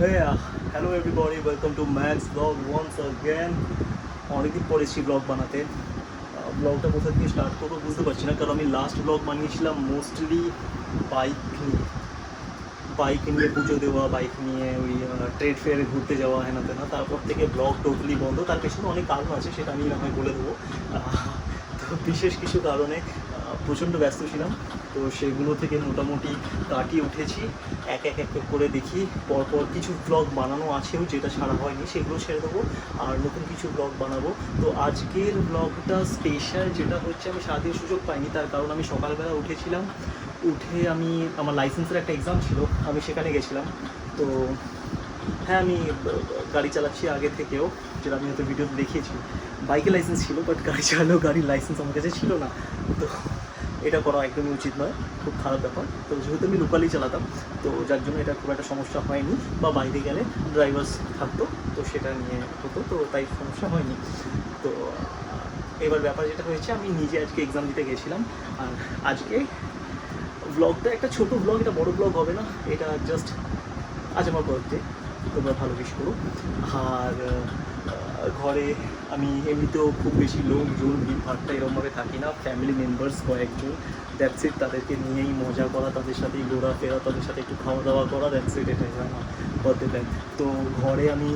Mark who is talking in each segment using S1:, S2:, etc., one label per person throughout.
S1: Hello everybody, welcome to Max blog once again. অনেকদিন পরে এসেছি ব্লগ বানাতে। ব্লগটা কোথা থেকে স্টার্ট করবো বুঝতে পারছি না, কারণ আমি লাস্ট ব্লগ বানিয়েছিলাম মোস্টলি বাইক নিয়ে পুজো দেওয়া, বাইক নিয়ে ওই ট্রেড ফেয়ারে ঘুরতে যাওয়া, হেনা তেনা। তারপর থেকে ব্লগ টোটালি বন্ধ। তার পেছনে অনেক কারণ আছে, সেটা আমি না হয় বলে দেবো। তো বিশেষ কিছু কারণে প্রচণ্ড ব্যস্ত ছিলাম, তো সেগুলো থেকে মোটামুটি কাটিয়ে উঠেছি। এক এক করে দেখি, পরপর কিছু ব্লগ বানানো আছেও যেটা ছাড়া হয়নি, সেগুলো ছেড়ে দেবো আর নতুন কিছু ব্লগ বানাবো। তো আজকের ব্লগটা স্পেশাল, যেটা হচ্ছে আমি সারাদিন সুযোগ পাইনি, তার কারণ আমি সকালবেলা উঠেছিলাম, উঠে আমি আমার লাইসেন্সের একটা এক্সাম ছিল, আমি সেখানে গেছিলাম। তো হ্যাঁ, আমি গাড়ি চালাচ্ছি আগে থেকেও, যেটা আমি হয়তো ভিডিওতে দেখিয়েছি। বাইকের লাইসেন্স ছিল, বাট গাড়ি চালালেও গাড়ির লাইসেন্স আমার কাছে ছিল না। তো এটা করা একদমই উচিত নয়, খুব খারাপ ব্যাপার। তো যেহেতু আমি লোকালি চালাতাম, তো যার জন্য এটা খুব একটা সমস্যা হয়নি, বা বাইরে গেলে ড্রাইভার্স থাকতো, তো সেটা নিয়ে হতো, তো তাই সমস্যা হয়নি। তো এবার ব্যাপার যেটা হয়েছে, আমি নিজে আজকে এক্সাম দিতে গেছিলাম। আর আজকে ব্লগটা একটা ছোট ব্লগ, এটা বড় ব্লগ হবে না, এটা জাস্ট আজ আমার বার্থডে, তোমরা ভালো উইশ করো। আর ঘরে আমি এমনিতেও খুব বেশি লোকজন ভিড়ভাড়টা এরকমভাবে থাকি না, ফ্যামিলি মেম্বার্স কয়েকজন, দ্যাটস ইট। তাদেরকে নিয়েই মজা করা, তাদের সাথেই ঘোরাফেরা, তাদের সাথে একটু খাওয়া দাওয়া করা, দ্যাটস ইট। এটাই আমার বার্থডে প্ল্যান। তো ঘরে আমি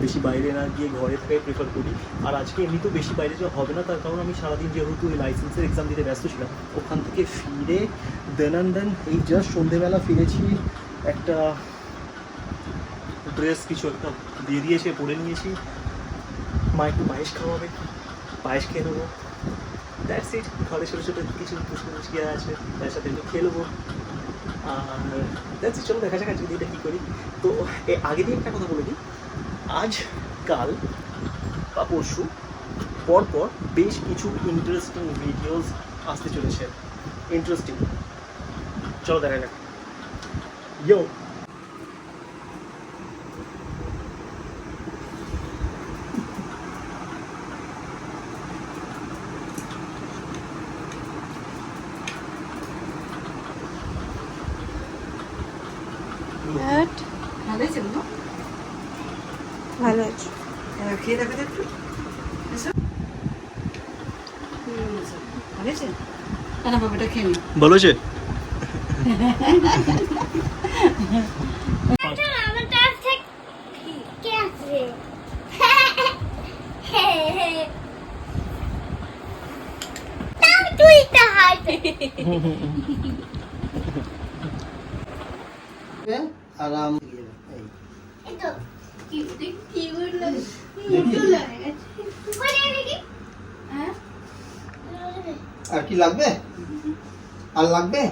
S1: বেশি বাইরে না গিয়ে ঘরে থাকাই প্রেফার করি। আর আজকে এমনিতেও বেশি বাইরে যাওয়া হবে না, তার কারণ আমি সারাদিন যেহেতু ওই লাইসেন্সের এক্সাম দিতে ব্যস্ত ছিলাম, ওখান থেকে ফিরে দেন এই জাস্ট সন্ধেবেলা ফিরেছি। একটা ড্রেস কিছু একটা দিয়ে দিয়েছে, পরে নিয়েছি। মা একটু পায়েস খাওয়াবে, পায়েস খেয়ে নেবো, দ্যাটস ইট। ঘরে ছোটো ছোটো কিছু পুষ্কি আছে, তার সাথে একটু খেয়ে নেবো, আর দ্যাটস ইট। চলো দেখা যাক আজকে দিনটা কী করি। তো আগে দিয়ে একটা কথা বলে দিই, আজ কাল বা পরশু পরপর বেশ কিছু ইন্টারেস্টিং ভিডিওস আসতে চলেছে। ইন্টারেস্টিং, চলো দেখা যাক। ইয়ো,
S2: ভালো হয়েছে না?
S3: ভালো আছে।
S2: খেয়ে দেখো তো একটু। ভালো হয়েছে? না বাবাটা খেয়ে নি।
S1: ভালো আছে।
S4: আরাম আর কি লাগবে? আর লাগবে?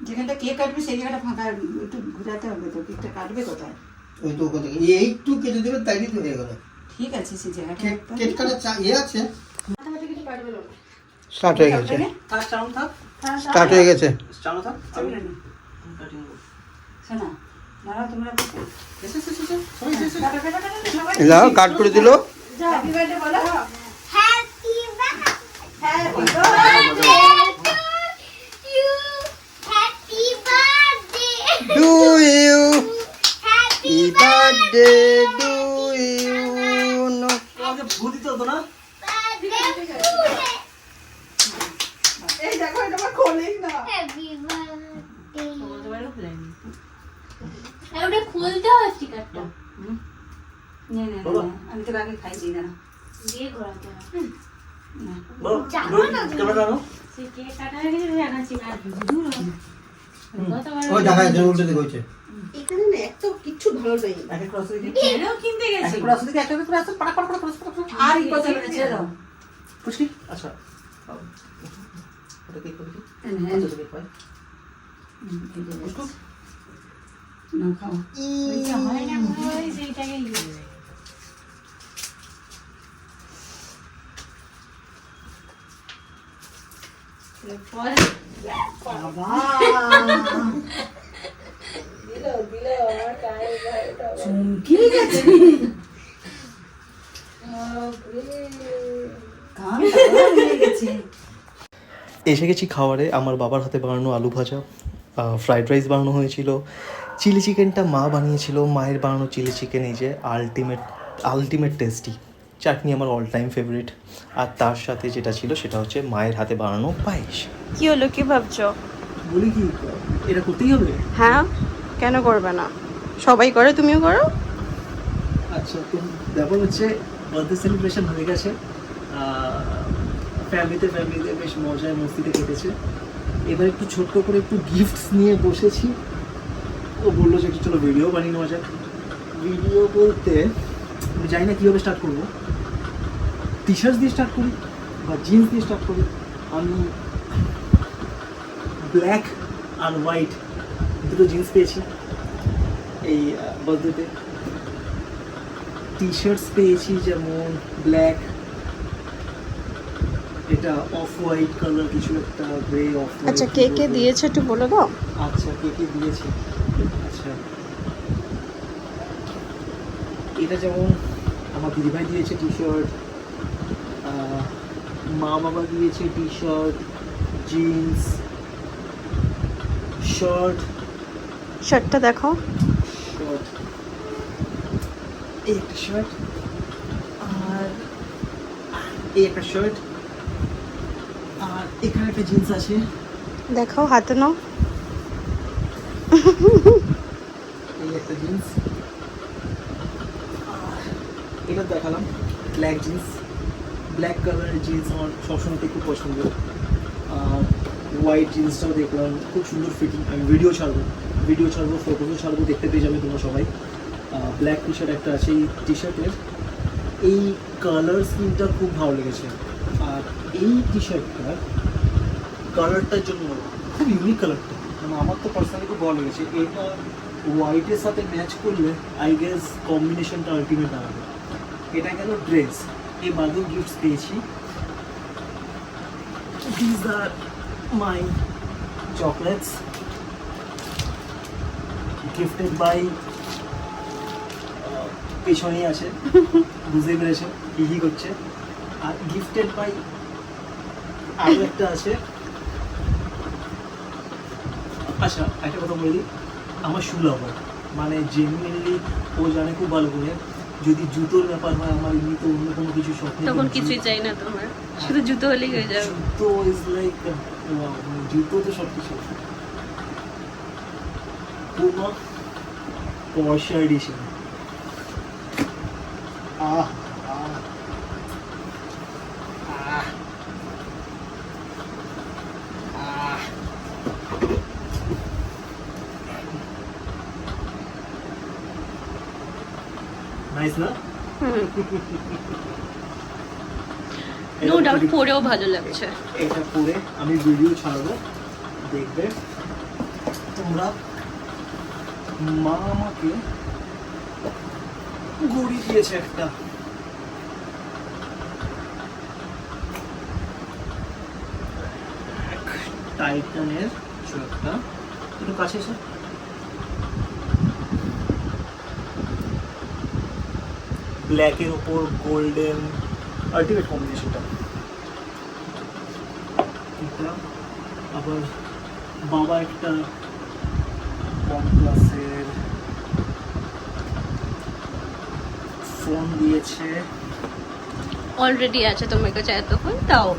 S2: যেখানটা কেক কাটবে সেই জায়গাটা ফাঁকা, একটু ঘুরাতে হবে তো। কেকটা কাটবে কোথায়?
S4: ওই তো ওখান থেকে এইটু কেটে দেবে, তাই তো হয়ে গেল।
S2: ঠিক আছে, সেই জায়গাটা
S4: কেক কাটার আছে।
S2: মাথাটা কিছু কাটবে না।
S4: স্টার্ট হয়ে গেছে,
S1: থাক, চাউন থাক,
S4: স্টার্ট হয়ে গেছে।
S1: চাউন থাক,
S2: আমি না
S1: কাটিং করবো।
S2: শোনা দাঁড়াও, তোমরা
S4: লাও কাট করে দিল।
S2: হ্যাপি বার্থডে বলো।
S3: Happy
S2: happy
S4: to you, happy birthday to you.
S1: তোমাকে ভূত দিতে হতো না।
S2: এই দেখো, এটা আমার খোলেই না।
S3: খুলতে হয় স্টিকারটা
S2: না না না, আমি তো আগে খাইছি না।
S3: দিয়ে ঘোরাতে হয়।
S1: বলো, ক্যামেরা আনো।
S3: সে কেক কাটা হয়ে গেছে, জানাচ্ছি আর দূর হয়।
S4: ওই দেখা যাচ্ছে উল্টো দিকে হচ্ছে।
S2: এখানে না একটা কিচ্ছু ভালো নেই।
S1: এক এক ক্রস দিকে,
S3: এরও কিনতে
S1: এক
S3: গেছি।
S1: এক ক্রস দিকে, একটা করে আসো, পাড়া পাড়া পাড়া ক্রস পাড়া।
S2: আর এই কথা বলেছে দাও।
S1: পুষ্কি, আচ্ছা ওটা কি করবি?
S2: হ্যাঁ
S1: আচ্ছা ঠিক আছে। পুষ্কু,
S2: না খাও।
S3: ওইটা হয় না, মনে হয় সেইটাকে ইয়ে করে। পরে
S2: বাবা চুমকি গেছে। কান হয়ে গেছে।
S1: এসে গেছি খাবারে। আমার বাবার হাতে বানানো আলু ভাজা, ফ্রাইড রাইস বানানো হয়েছিল, চিলি চিকেনটা মা বানিয়েছিল, মায়ের বানানো চিলি চিকেন এই যে আলটিমেট টেস্টি। চাটনি আমার অল টাইম ফেভারিট। আর তার সাথে যেটা ছিল সেটা হচ্ছে মায়ের হাতে বানানো পায়েস।
S5: কি হলো, কি ভাবছো?
S1: বলি কি, এটা করতেই হবে?
S5: হ্যাঁ, কেন করবে না? সবাই করে, তুমিও করো।
S1: আচ্ছা, তো ব্যাপার হচ্ছে বার্থডে সেলিব্রেশন হয়ে গেছে, ফ্যামিলিতে বেশ মজায় মস্তিতে কেটেছে। এবার একটু ছোট্ট করে একটু গিফটস নিয়ে বসেছি। ও বললো যে একটু চলো ভিডিও বানিয়ে নেওয়া যাক। ভিডিও বলতে আমি জানি না কীভাবে স্টার্ট করবো। টি শার্টস দিয়ে স্টার্ট করি বা জিন্স দিয়ে স্টার্ট করি। আমি ব্ল্যাক আর হোয়াইট দুটো জিন্স পেয়েছি এই বার্থডেতে। টি শার্টস পেয়েছি যেমন ব্ল্যাক, এটা অফ হোয়াইট কালার কিছু একটা, গ্রে অফ।
S5: আচ্ছা, কে কে দিয়েছে একটু বলে দাও।
S1: আচ্ছা, কে দিয়েছে? আচ্ছা, এটা যেমন আমার দিদিভাই দিয়েছে টি শার্ট, মা বাবা দিয়েছে টি শার্ট, জিন্স,
S5: শার্টটা দেখো।
S1: শার্ট, এই একটা শার্ট, আর এই একটা শার্ট, আর এখানে একটা জিন্স আছে।
S5: দেখো, হাতে নাও।
S1: এই একটা জিন্স, এটা দেখালাম ব্ল্যাক জিন্স। ব্ল্যাক কালারের জিন্স আমার সবসময় খুব পছন্দ। আর হোয়াইট জিন্সটাও দেখলাম, খুব সুন্দর ফিটিং। আমি ভিডিও ছাড়বো, ফটোজও ছাড়বো, দেখতে পেয়ে যাবে তোমরা সবাই। ব্ল্যাক টি শার্ট একটা আছে। এই টি শার্টের এই কালার স্কিনটা খুব ভালো লেগেছে। আর এই টি শার্টটার কালারটার জন্য খুব ইউনিক কালারটা, মানে আমার তো পার্সোনালি খুব ভালো লেগেছে। এটা হোয়াইটের সাথে ম্যাচ করলে আই গেস কম্বিনেশনটা আলটিমেট দাঁড়াবে। এটা গেল ড্রেস। এই বাদু গিফটস পেয়েছি। This are my chocolates gifted by, পেছনেই আছে, বুঝতেই পেরেছে কি করছে। আর গিফটেড বাই আরও একটা আছে। আচ্ছা, একটা কথা বলে দিই, আমার শু লাভার, মানে জেনুইনলি ও জানে খুব ভালো করে, যদি জুতোর ব্যাপার হয় আমার এমনি তো অন্য কোনো কিছু শখ নেই।
S5: তখন কিছুই চাই না তোমার, শুধু জুতো হলেই হয়ে যাবে।
S1: জুতো ইজ লাইক, জুতো তো সব কিছু। পুমা পয়সা এডিশন। আহ আহ আহ আহ নাইস না?
S5: নো ডাউট, পরেও ভালো লাগছে।
S1: এটা পরে আমি ভিডিও ছাড়বো, দেখবে তোমরা। মা আমাকে ঘড়ি দিয়েছে একটা, টাইটানের কিছু একটা, একটু কাছে এসে। ব্ল্যাকের ওপর গোল্ডেন, আলটিমেট কম্বিনেশনটা। এটা আবার বাবা একটা OnePlus-এর ফোন দিয়েছে।
S5: অলরেডি আছে তোমার কাছে এতক্ষণ, তাও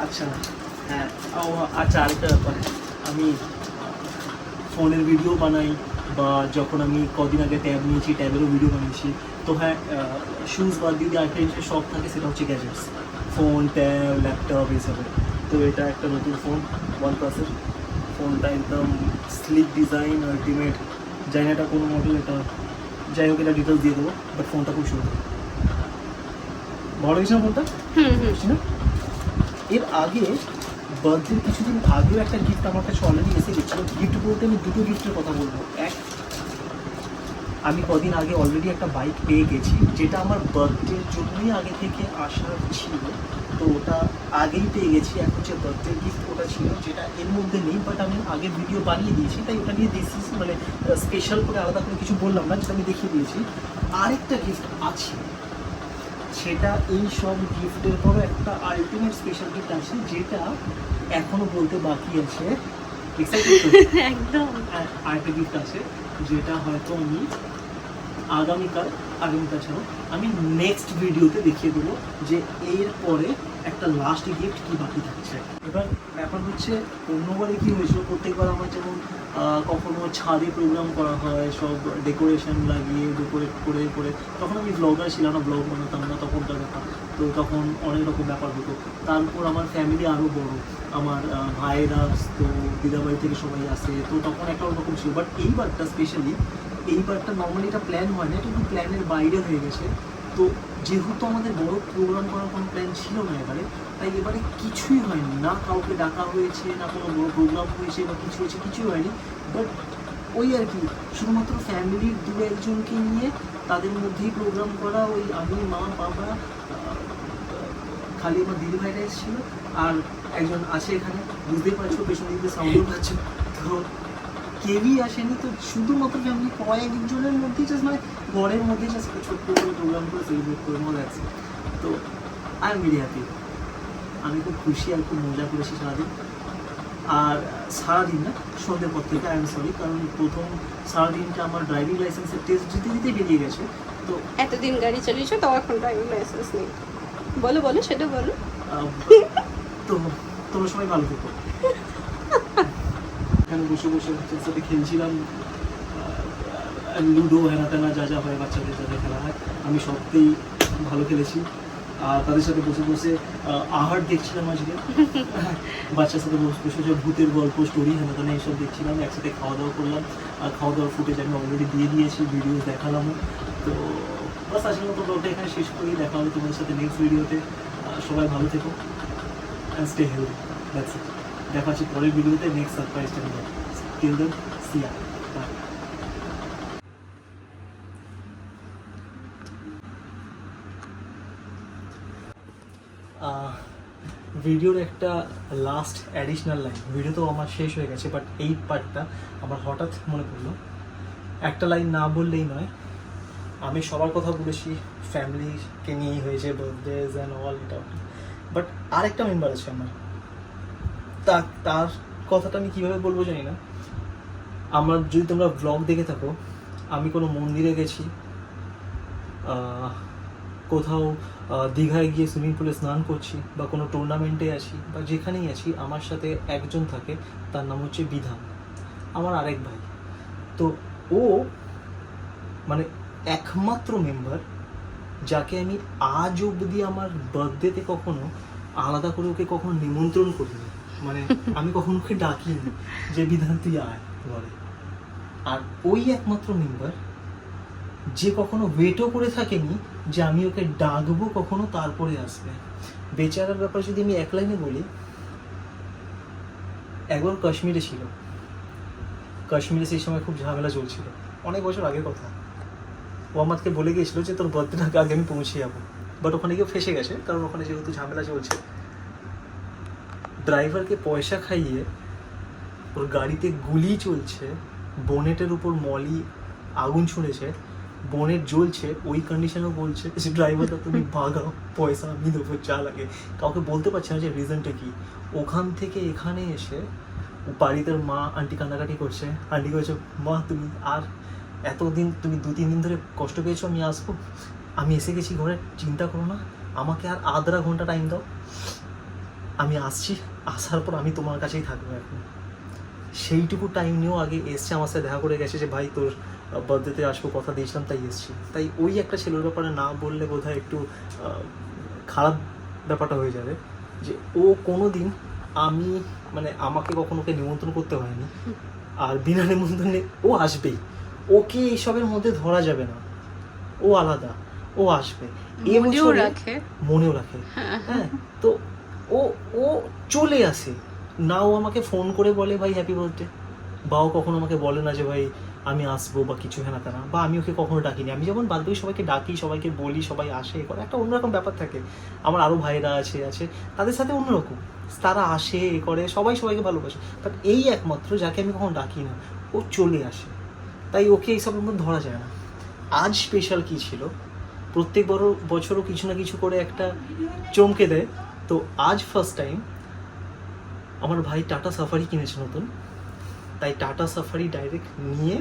S1: আচ্ছা, হ্যাঁ, আচ্ছা, আরেকটা ব্যাপার, আমি ফোনের ভিডিও বানাই, বা যখন আমি কদিন আগে ট্যাব নিয়েছি ট্যাবেরও ভিডিও বানিয়েছি। তো হ্যাঁ, শুজ বাদ দিয়ে আরেকটা জিনিসের শখ থাকে, সেটা হচ্ছে গ্যাজেটস, ফোন, ট্যাব, ল্যাপটপ এইসবের। তো এটা একটা নতুন ফোন, OnePlus-এর। ফোনটা একদম স্লিক ডিজাইন, আলটিমেট। জানি না এটা কোনো মডেল, এটা যাই হোক, এটা ডিটেলস দিয়ে দেবো, বাট ফোনটা খুব সুন্দর। ভালো লেগেছে না ফোনটা? না, এর আগে বার্থডের কিছুদিন আগেও একটা গিফট আমার কাছে অলরেডি এসে গেছিলো। গিফট বলতে আমি দুটো গিফটের কথা বলবো। এক, আমি কদিন আগে অলরেডি একটা বাইক পেয়ে গেছি, যেটা আমার বার্থডের জন্যই আগে থেকে আসার ছিল। তো ওটা আগেই পেয়ে গেছি। এখন হচ্ছে বার্থডে গিফট ওটা ছিল, যেটা এর মধ্যে নেই, বাট আমি আগে ভিডিও বানিয়ে দিয়েছি, তাই ওটা নিয়ে দিয়েছি, মানে স্পেশাল করে আলাদা করে কিছু বললাম না, যেটা আমি দেখিয়ে দিয়েছি। আরেকটা গিফট আছে, সেটা এই সব গিফটের পর একটা আলটিমেট স্পেশাল গিফট আছে, যেটা এখনো বলতে বাকি আছে। Excited তো?
S5: একদম।
S1: আরেকটা গিফট আছে যেটা হয়তো আমি আগামীকাল ছাড়াও আমি নেক্সট ভিডিওতে দেখিয়ে দেবো যে এর পরে একটা লাস্ট গিফট কি বাকি থাকছে। এবার ব্যাপার হচ্ছে অন্যবারে কি হয়েছিল, প্রত্যেকবার আমার যেমন কখনো ছাদে প্রোগ্রাম করা হয়, সব ডেকোরেশন লাগিয়ে ডেকোরেট করে করে, তখন আমি ব্লগার ছিলাম না, ব্লগ বানাতাম না তখনকার ব্যাপার, তো তখন অনেক রকম ব্যাপার হতো। তারপর আমার ফ্যামিলি আরও বড়, আমার ভাইয়েরা আসতো, দিদাবাড়ি থেকে সবাই আসে, তো তখন একটা অন্যরকম ছিল। বাট এইবারটা স্পেশালি, এইবারটা নর্মালি এটা প্ল্যান হয় না, এটা একটু প্ল্যানের বাইরে হয়ে গেছে। তো যেহেতু আমাদের বড় প্রোগ্রাম করার কোনো প্ল্যান ছিল না এবারে, তাই এবারে কিছুই হয়নি, না কাউকে ডাকা হয়েছে, না কোনো বড় প্রোগ্রাম হয়েছে বা কিছু হয়েছে, কিছুই হয়নি। বাট ওই আর কি, শুধুমাত্র ফ্যামিলির দু একজনকে নিয়ে তাদের মধ্যেই প্রোগ্রাম করা, ওই আমি, মা, বাবা, খালি আমার দিদি ভাইরা এসেছিল, আর একজন আছে এখানে, বুঝতেই পারছো পেছন দিকে সাউন্ডও পাচ্ছ, তো কেউই আসেনি। তো শুধুমাত্র ফ্যামিলি কয়েকজনের মধ্যেই জাস্ট মানে ঘরের মধ্যে জাস্ট ছোট্ট করে প্রোগ্রাম করে সেলিব্রেট করে মজা আছে। তো আই এম ভেরি হ্যাপি, আমি খুব খুশি আর খুব মজা করেছি সারাদিন। আর সারাদিন না, সন্ধ্যের পর থেকে আই এম সরি, কারণ প্রথম সারাদিনটা আমার ড্রাইভিং লাইসেন্সের টেস্ট দিতে দিতে বেরিয়ে গেছে। তো
S5: এতদিন গাড়ি চালিয়েছো, তাও এখন ড্রাইভিং লাইসেন্স নেই। বলো বলো, সেটা বলো।
S1: তো তোমরা সবাই ভালো থেকো। এখানে বসে বসে বাচ্চাদের সাথে খেলছিলাম লুডো, হেনা তেনা, যা যা হয় বাচ্চাদের যা যা খেলা হয়, আমি সবটাই ভালো খেলেছি। আর তাদের সাথে বসে বসে আহার দেখছিলাম আজকে, বাচ্চার সাথে বসে বসে ভূতের গল্প, স্টোরি, হেনা তেনা এইসব দেখছিলাম, একসাথে খাওয়া দাওয়া করলাম। আর খাওয়া দাওয়ার ফুটেজ আমি অলরেডি দিয়ে দিয়েছি, ভিডিও দেখালামও। তো বাস আজকের মতো ব্লগটা এখানে শেষ করেই দেখা হবে তোমাদের সাথে নেক্সট ভিডিওতে। সবাই ভালো থেকো and stay healthy, that's it. দেখা হচ্ছে পরের ভিডিওতে নেক্সট সারপ্রাইজটা নিয়ে। Till then, see you, bye. ভিডিওর একটা লাস্ট অ্যাডিশনাল লাইন, ভিডিও তো আমার শেষ হয়ে গেছে, বাট এই পার্টটা আমার হঠাৎ মনে পড়লো। একটা লাইন না বললেই নয়, আমি সবার কথা বলেছি, ফ্যামিলিকে নিয়েই হয়েছে, বার্থডেজ অ্যান্ড অল, এটা। বাট আরেকটা মেম্বার আছে আমার, তার কথাটা আমি কীভাবে বলবো জানি না। আমার যদি তোমরা ব্লগ দেখে থাকো, আমি কোনো মন্দিরে গেছি, কোথাও দীঘায় গিয়ে সুইমিং পুলে স্নান করছি, বা কোনো টুর্নামেন্টে আছি, বা যেখানেই আছি, আমার সাথে একজন থাকে, তার নাম হচ্ছে বিধান, আমার আরেক ভাই। তো ও মানে একমাত্র মেম্বার যাকে আমি আজ অবধি আমার বার্থডেতে কখনো আলাদা করে ওকে কখনো নিমন্ত্রণ করিনি, মানে আমি কখনো ওকে ডাকিনি যে বিধান তুই আয় ঘরে। আর ওই একমাত্র মেম্বার যে কখনো ওয়েটও করে থাকেনি যে আমি ওকে ডাকবো কখনো তারপরে আসবে। বেচারার ব্যাপার যদি আমি এক লাইনে বলি, একবার কাশ্মীরে ছিল, কাশ্মীরে সেই সময় খুব ঝামেলা চলছিল, অনেক বছর আগের কথা। ও আমাকে বলে গিয়েছিল যে তোর বার্থডেটাকে আগে আমি পৌঁছে যাবো, বাট ওখানে গিয়ে ফেসে গেছে, কারণ ওখানে যেহেতু ঝামেলা চলছে। ড্রাইভারকে পয়সা খাইয়ে ওর গাড়িতে গুলি চলছে, বোনেটের উপর মলি আগুন ছুঁড়েছে, বোনেট জ্বলছে, ওই কন্ডিশনেও বলছে যে ড্রাইভারটা তুমি ভাগাও, পয়সা আমি দেবো যা লাগে। কাউকে বলতে পারছে না যে রিজনটা কি। ওখান থেকে এখানে এসে বাড়িতে মা আন্টি কান্নাকাটি করছে, আন্টি বলছে মা তুমি আর এতদিন, তুমি 2-3 দিন ধরে কষ্ট পেয়েছো, আমি আসবো, আমি এসে গেছি ঘরে, চিন্তা করো না, আমাকে আর আধা ঘন্টা টাইম দাও, আমি আসছি, আসার পর আমি তোমার কাছেই থাকবো। এখন সেইটুকু টাইম নিয়েও আগে এসছে, আমার সাথে দেখা করে গেছে যে ভাই তোর বার্থডেতে আসবো, কথা দিয়েছিলাম তাই এসছি। তাই ওই একটা ছেলের ব্যাপারে না বললে বোধহয় একটু খারাপ ব্যাপারটা হয়ে যাবে, যে ও কোনো দিন আমি মানে আমাকে কখনো ওকে নিমন্ত্রণ করতে হয়নি, আর বিনা নিমন্ত্রণে ও আসবেই, ওকে এইসবের মধ্যে ধরা যাবে না, ও আলাদা, ও আসবে, মনেও রাখে। হ্যাঁ, তো ও ও চলে আসে না, ও আমাকে ফোন করে বলে ভাই হ্যাপি বার্থডে, বা ও কখনো আমাকে বলে না যে ভাই আমি আসবো বা কিছু, হেনা তেনা, বা আমি ওকে কখনো ডাকিনি। আমি যেমন বাদ বাকি সবাইকে ডাকি, সবাইকে বলি, সবাই আসে, করে একটা অন্যরকম ব্যাপার থাকে। আমার আরও ভাইরা আছে তাদের সাথে অন্যরকম, তারা আসে এ করে, সবাই সবাইকে ভালোবাসে। বাট এই একমাত্র যাকে আমি কখনো ডাকি না, ও চলে আসে, তাই ওকে এইসবের মধ্যে ধরা যায় না। আজ স্পেশাল কী ছিল, প্রত্যেক বছরও কিছু না কিছু করে একটা চমকে দেয়। তো আজ ফার্স্ট টাইম আমার ভাই টাটা সাফারি কিনেছে নতুন, তাই টাটা সাফারি ডাইরেক্ট নিয়ে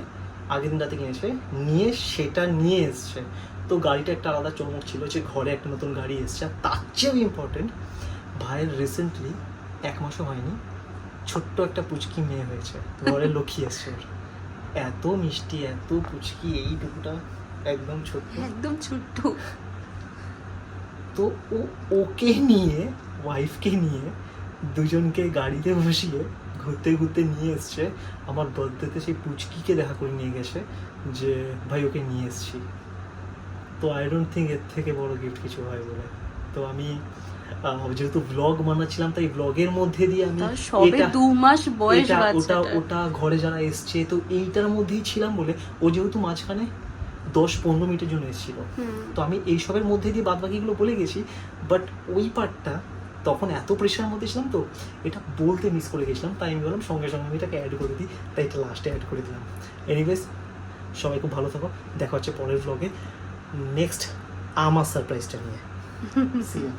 S1: আগের দিন রাতে কিনেছে, নিয়ে সেটা নিয়ে এসছে। তো গাড়িটা একটা আলাদা চমক ছিল যে ঘরে একটা নতুন গাড়ি এসছে। আর তার চেয়েও ইম্পর্টেন্ট, ভাইয়ের রিসেন্টলি 1 মাসও হয়নি ছোট্ট একটা পুচকি মেয়ে হয়েছে, ঘরে লক্ষ্মী এসছে ওর। এত মিষ্টি, এত পুচকি, এইটুকুটা একদম ছোট্ট।
S5: একদম ছোট্ট।
S1: তো ওকে নিয়ে, ওয়াইফকে নিয়ে, দুজনকে গাড়িতে বসিয়ে ঘুরতে ঘুরতে নিয়ে এসছে। আমার বার্থডেতে সেই পুচকিকে দেখা করে নিয়ে গেছে যে ভাই ওকে নিয়ে এসছি। তো আই ডোন্ট থিঙ্ক এর থেকে বড় গিফট কিছু হয় বলে। তো আমি যেহেতু ব্লগ বানাচ্ছিলাম, তাই ব্লগের মধ্যে দিয়ে আমি
S5: তাও সবে 2 মাস বয়স
S1: ওটা
S5: বাচ্চাটার।
S1: ওটা ঘরে যারা এসছে, তো এইটার মধ্যেই ছিলাম বলে ও যেহেতু মাঝখানে 10-15 মিনিটের জন্য এসেছিল, তো আমি এইসবের মধ্যে দিয়ে বাদ বাকিগুলো বলে গেছি। বাট ওই পার্টটা তখন এত প্রেশারের মধ্যে ছিলাম, তো এটা বলতে মিস করে গেছিলাম। তাই আমি বললাম সঙ্গে সঙ্গে আমি এটাকে অ্যাড করে দিই, তাই এটা লাস্টে অ্যাড করে দিলাম। এনিওয়েজ, সবাই খুব ভালো থাকো, দেখা হচ্ছে পরের ব্লগে নেক্সট আমার সারপ্রাইজটা নিয়ে। See you.